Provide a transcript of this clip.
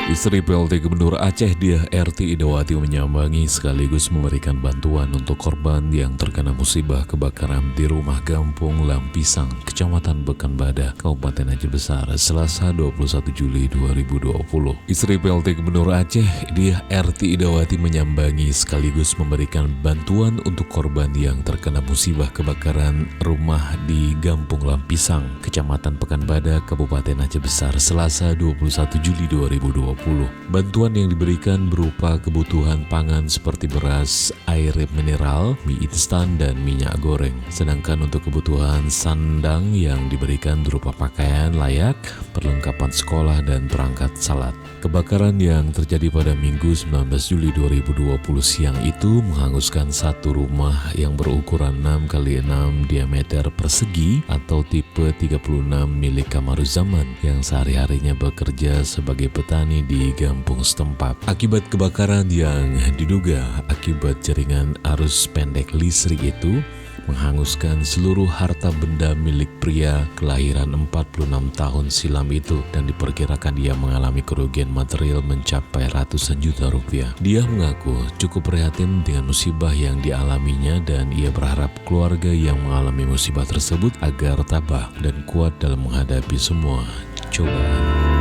Istri PLT Gubernur Aceh Diah Erti Idawati menyambangi sekaligus memberikan bantuan untuk korban yang terkena musibah kebakaran di rumah Gampung Lampisang, Kecamatan Pekanbadak, Kabupaten Aceh Besar, Selasa 21 Juli 2020. Istri PLT Gubernur Aceh Diah Erti Idawati menyambangi sekaligus memberikan bantuan untuk korban yang terkena musibah kebakaran rumah di Gampung Lampisang, Kecamatan Pekanbadak, Kabupaten Aceh Besar, Selasa 21 Juli 2020. Bantuan yang diberikan berupa kebutuhan pangan seperti beras, air mineral, mie instan, dan minyak goreng. Sedangkan untuk kebutuhan sandang yang diberikan berupa pakaian layak, perlengkapan sekolah, dan perangkat salat. Kebakaran yang terjadi pada Minggu 19 Juli 2020 siang itu menghanguskan satu rumah yang berukuran 6x6 diameter persegi atau tipe 36 milik Kamaruzaman yang sehari-harinya bekerja sebagai petani di Gampung setempat. Akibat kebakaran yang diduga akibat jaringan arus pendek listrik itu menghanguskan seluruh harta benda milik pria kelahiran 46 tahun silam itu, dan diperkirakan dia mengalami kerugian material mencapai ratusan juta rupiah. Dia mengaku cukup prihatin dengan musibah yang dialaminya dan ia berharap keluarga yang mengalami musibah tersebut agar tabah dan kuat dalam menghadapi semua cobaan.